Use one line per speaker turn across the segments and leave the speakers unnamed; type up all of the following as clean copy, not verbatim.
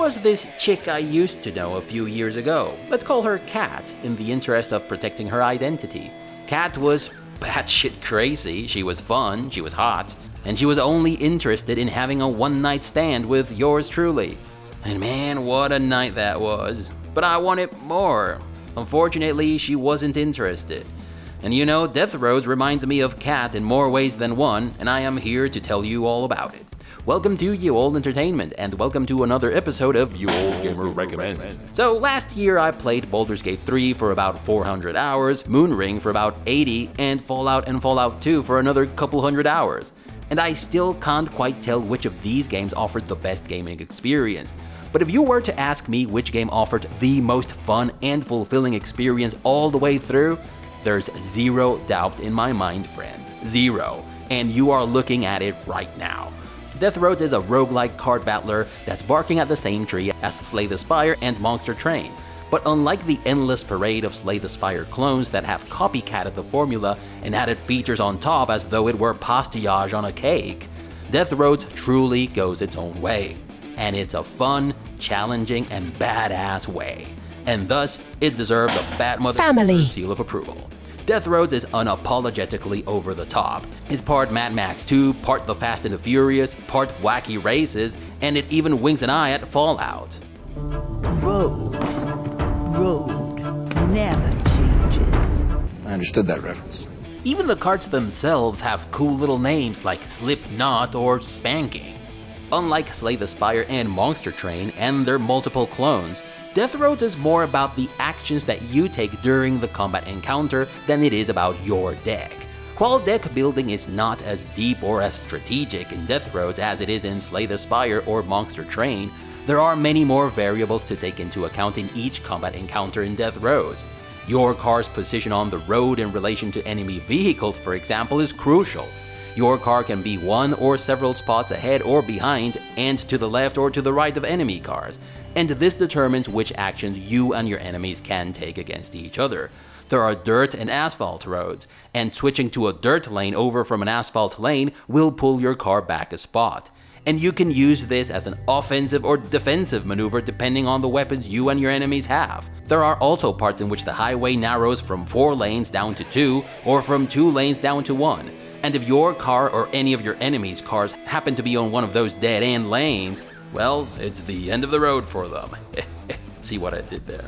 was this chick I used to know a few years ago. Let's call her Kat, in the interest of protecting her identity. Kat was batshit crazy, she was fun, she was hot, and she was only interested in having a one-night stand with yours truly. And man, what a night that was. But I wanted more. Unfortunately, she wasn't interested. And you know, Death Roads reminds me of Kat in more ways than one, and I am here to tell you all about it. Welcome to You Old Entertainment, and welcome to another episode of You Old Gamer Recommends. So last year I played Baldur's Gate 3 for about 400 hours, Moonring for about 80, and Fallout 2 for another couple hundred hours. And I still can't quite tell which of these games offered the best gaming experience. But if you were to ask me which game offered the most fun and fulfilling experience all the way through, there's zero doubt in my mind, friends. Zero. And you are looking at it right now. Death Roads is a roguelike card battler that's barking at the same tree as Slay the Spire and Monster Train. But unlike the endless parade of Slay the Spire clones that have copycatted the formula and added features on top as though it were pastillage on a cake, Death Roads truly goes its own way. And it's a fun, challenging, and badass way. And thus, it deserves a Bad Mother seal of approval. Death Roads is unapologetically over the top. It's part Mad Max 2, part The Fast and the Furious, part Wacky Races, and it even winks an eye at Fallout.
Road never changes.
I understood that reference.
Even the cards themselves have cool little names like Slipknot or Spanking. Unlike Slay the Spire and Monster Train and their multiple clones, Death Roads is more about the actions that you take during the combat encounter than it is about your deck. While deck building is not as deep or as strategic in Death Roads as it is in Slay the Spire or Monster Train, there are many more variables to take into account in each combat encounter in Death Roads. Your car's position on the road in relation to enemy vehicles, for example, is crucial. Your car can be one or several spots ahead or behind, and to the left or to the right of enemy cars, and this determines which actions you and your enemies can take against each other. There are dirt and asphalt roads, and switching to a dirt lane over from an asphalt lane will pull your car back a spot. And you can use this as an offensive or defensive maneuver depending on the weapons you and your enemies have. There are also parts in which the highway narrows from 4 lanes down to 2, or from 2 lanes down to 1. And if your car or any of your enemies' cars happen to be on one of those dead-end lanes, well, it's the end of the road for them. See what I did there?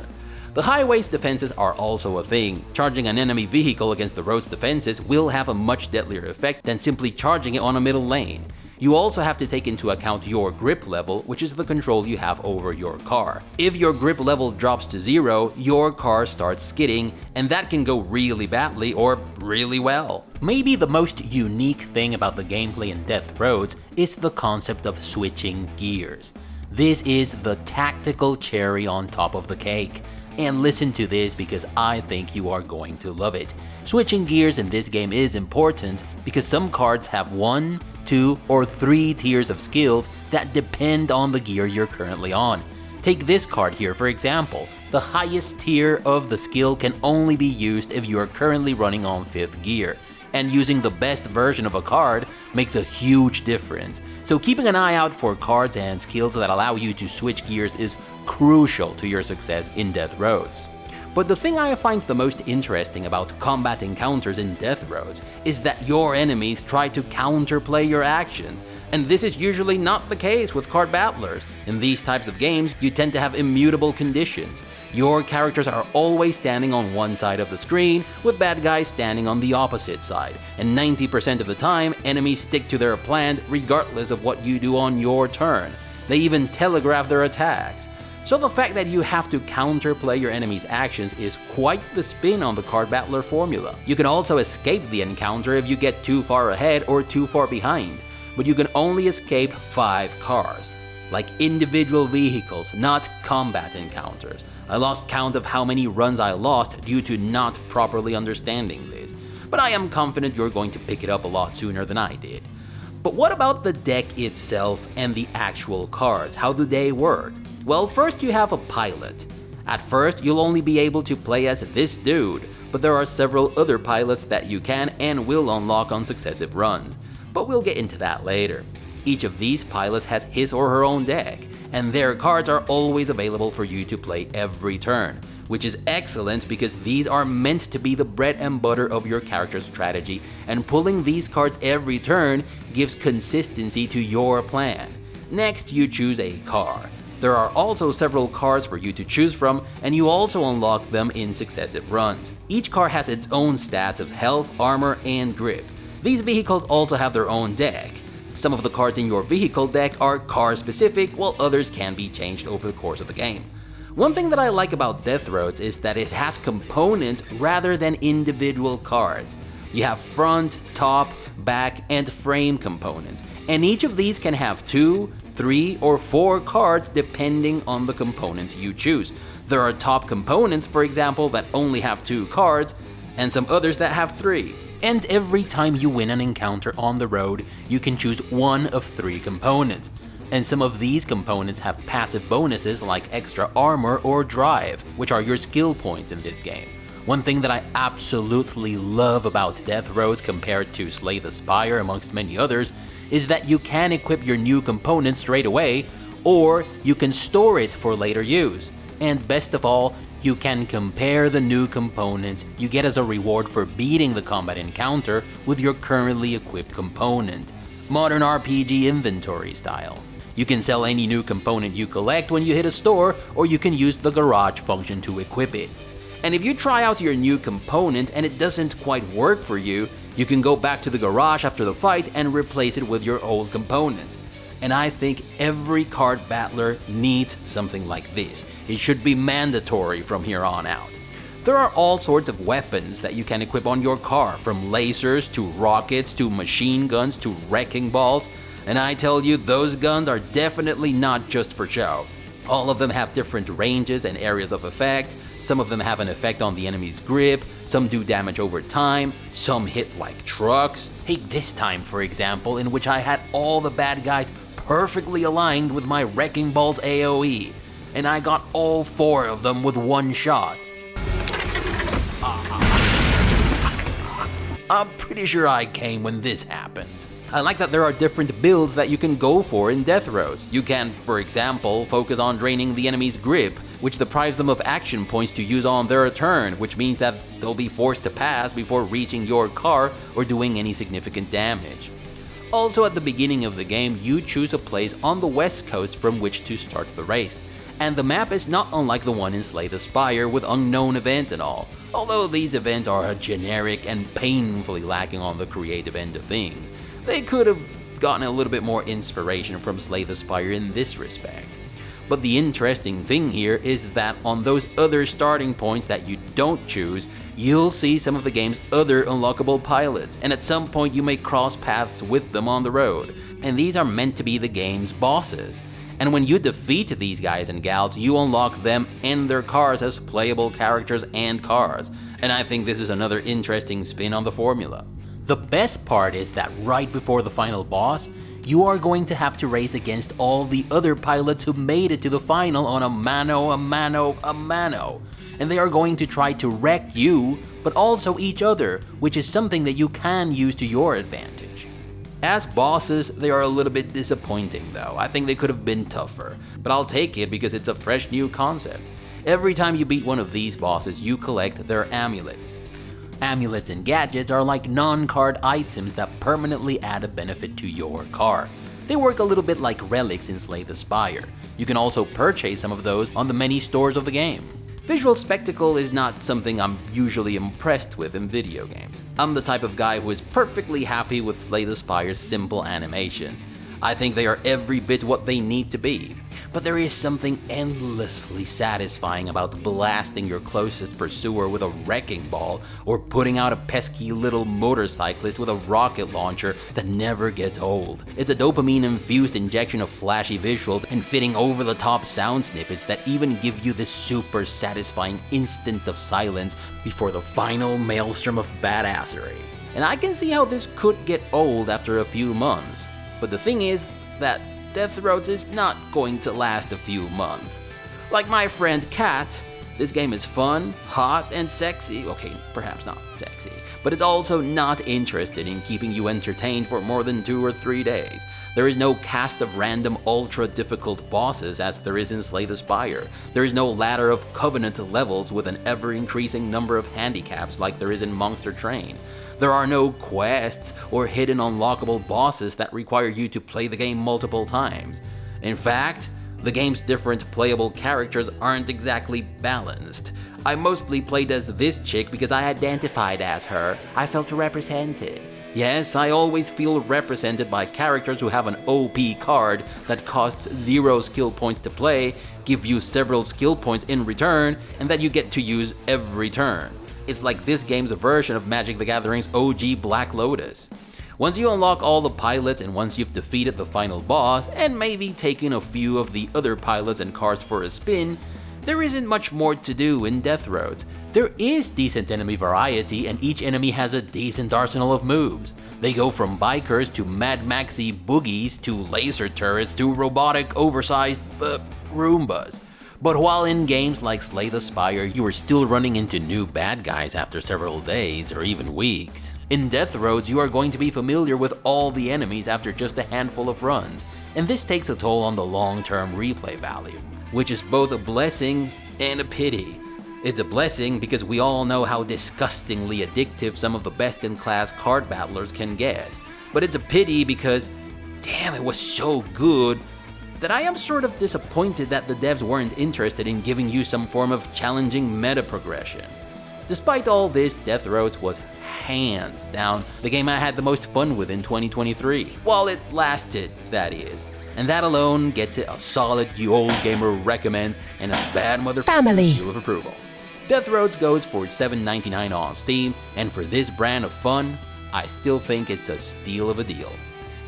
The highway's defenses are also a thing. Charging an enemy vehicle against the road's defenses will have a much deadlier effect than simply charging it on a middle lane. You also have to take into account your grip level, which is the control you have over your car. If your grip level drops to 0, your car starts skidding, and that can go really badly or really well. Maybe the most unique thing about the gameplay in Death Roads is the concept of switching gears. This is the tactical cherry on top of the cake. And listen to this because I think you are going to love it. Switching gears in this game is important because some cards have 1, 2, or 3 tiers of skills that depend on the gear you're currently on. Take this card here for example. The highest tier of the skill can only be used if you are currently running on 5th gear. And using the best version of a card makes a huge difference. So keeping an eye out for cards and skills that allow you to switch gears is crucial to your success in Death Roads. But the thing I find the most interesting about combat encounters in Death Roads is that your enemies try to counterplay your actions, and this is usually not the case with card battlers. In these types of games, you tend to have immutable conditions. Your characters are always standing on one side of the screen, with bad guys standing on the opposite side, and 90% of the time, enemies stick to their plan regardless of what you do on your turn. They even telegraph their attacks. So the fact that you have to counterplay your enemy's actions is quite the spin on the card battler formula. You can also escape the encounter if you get too far ahead or too far behind, but you can only escape 5 cars. Like individual vehicles, not combat encounters. I lost count of how many runs I lost due to not properly understanding this, but I am confident you're going to pick it up a lot sooner than I did. But what about the deck itself and the actual cards? How do they work? Well, first you have a pilot. At first, you'll only be able to play as this dude, but there are several other pilots that you can and will unlock on successive runs. But we'll get into that later. Each of these pilots has his or her own deck, and their cards are always available for you to play every turn, which is excellent because these are meant to be the bread and butter of your character's strategy, and pulling these cards every turn gives consistency to your plan. Next, you choose a car. There are also several cars for you to choose from, and you also unlock them in successive runs. Each car has its own stats of health, armor, and grip. These vehicles also have their own deck. Some of the cards in your vehicle deck are car specific, while others can be changed over the course of the game. One thing that I like about Death Roads is that it has components rather than individual cards. You have front, top, back, and frame components, and each of these can have 2, 3, or 4 cards depending on the component you choose. There are top components, for example, that only have 2 cards, and some others that have 3. And every time you win an encounter on the road, you can choose one of 3 components. And some of these components have passive bonuses like extra armor or drive, which are your skill points in this game. One thing that I absolutely love about Death Roads compared to Slay the Spire amongst many others is that you can equip your new component straight away, or you can store it for later use. And best of all, you can compare the new components you get as a reward for beating the combat encounter with your currently equipped component. Modern RPG inventory style. You can sell any new component you collect when you hit a store, or you can use the garage function to equip it. And if you try out your new component and it doesn't quite work for you, you can go back to the garage after the fight and replace it with your old component. And I think every card battler needs something like this. It should be mandatory from here on out. There are all sorts of weapons that you can equip on your car, from lasers to rockets to machine guns to wrecking balls, and I tell you, those guns are definitely not just for show. All of them have different ranges and areas of effect. Some of them have an effect on the enemy's grip, some do damage over time, some hit like trucks. Hey, this time, for example, in which I had all the bad guys perfectly aligned with my Wrecking Ball's AoE, and I got all 4 of them with one shot. I'm pretty sure I came when this happened. I like that there are different builds that you can go for in Death Roads. You can, for example, focus on draining the enemy's grip, which deprives them of action points to use on their turn, which means that they'll be forced to pass before reaching your car or doing any significant damage. Also, at the beginning of the game, you choose a place on the west coast from which to start the race. And the map is not unlike the one in Slay the Spire with unknown events and all, although these events are generic and painfully lacking on the creative end of things. They could have gotten a little bit more inspiration from Slay the Spire in this respect. But the interesting thing here is that on those other starting points that you don't choose, you'll see some of the game's other unlockable pilots, and at some point you may cross paths with them on the road. And these are meant to be the game's bosses. And when you defeat these guys and gals, you unlock them and their cars as playable characters and cars. And I think this is another interesting spin on the formula. The best part is that right before the final boss, you are going to have to race against all the other pilots who made it to the final on a mano a mano. And they are going to try to wreck you, but also each other, which is something that you can use to your advantage. As bosses, they are a little bit disappointing though. I think they could have been tougher, but I'll take it because it's a fresh new concept. Every time you beat one of these bosses, you collect their amulet. Amulets and gadgets are like non-card items that permanently add a benefit to your car. They work a little bit like relics in Slay the Spire. You can also purchase some of those on the many stores of the game. Visual spectacle is not something I'm usually impressed with in video games. I'm the type of guy who is perfectly happy with Slay the Spire's simple animations. I think they are every bit what they need to be. But there is something endlessly satisfying about blasting your closest pursuer with a wrecking ball, or putting out a pesky little motorcyclist with a rocket launcher that never gets old. It's a dopamine-infused injection of flashy visuals and fitting over-the-top sound snippets that even give you this super satisfying instant of silence before the final maelstrom of badassery. And I can see how this could get old after a few months. But the thing is that Death Roads is not going to last a few months. Like my friend Kat, this game is fun, hot, and sexy. Okay, perhaps not sexy, but it's also not interested in keeping you entertained for more than 2 or 3 days. There is no cast of random ultra difficult bosses as there is in Slay the Spire. There is no ladder of Covenant levels with an ever increasing number of handicaps like there is in Monster Train. There are no quests or hidden unlockable bosses that require you to play the game multiple times. In fact, the game's different playable characters aren't exactly balanced. I mostly played as this chick because I identified as her. I felt represented. Yes, I always feel represented by characters who have an OP card that costs 0 skill points to play, give you several skill points in return, and that you get to use every turn. It's like this game's version of Magic the Gathering's OG Black Lotus. Once you unlock all the pilots and once you've defeated the final boss, and maybe taken a few of the other pilots and cards for a spin, there isn't much more to do in Death Roads. There is decent enemy variety and each enemy has a decent arsenal of moves. They go from bikers to Mad Maxy boogies to laser turrets to robotic oversized Roombas. But while in games like Slay the Spire, you are still running into new bad guys after several days or even weeks. In Death Roads, you are going to be familiar with all the enemies after just a handful of runs, and this takes a toll on the long-term replay value, which is both a blessing and a pity. It's a blessing because we all know how disgustingly addictive some of the best-in-class card battlers can get, but it's a pity because, damn, it was so good that I am sort of disappointed that the devs weren't interested in giving you some form of challenging meta progression. Despite all this, Death Roads was hands down the game I had the most fun with in 2023. While it lasted, that is. And that alone gets it a solid You Old Gamer recommends and a bad motherfucking seal of approval. Death Roads goes for $7.99 on Steam, and for this brand of fun, I still think it's a steal of a deal.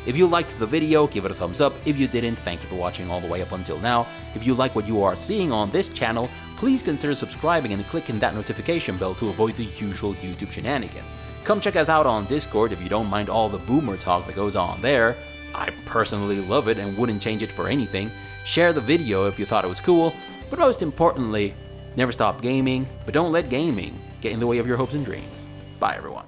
If you liked the video, give it a thumbs up. If you didn't, thank you for watching all the way up until now. If you like what you are seeing on this channel, please consider subscribing and clicking that notification bell to avoid the usual YouTube shenanigans. Come check us out on Discord if you don't mind all the boomer talk that goes on there. I personally love it and wouldn't change it for anything. Share the video if you thought it was cool, but most importantly, never stop gaming, but don't let gaming get in the way of your hopes and dreams. Bye everyone.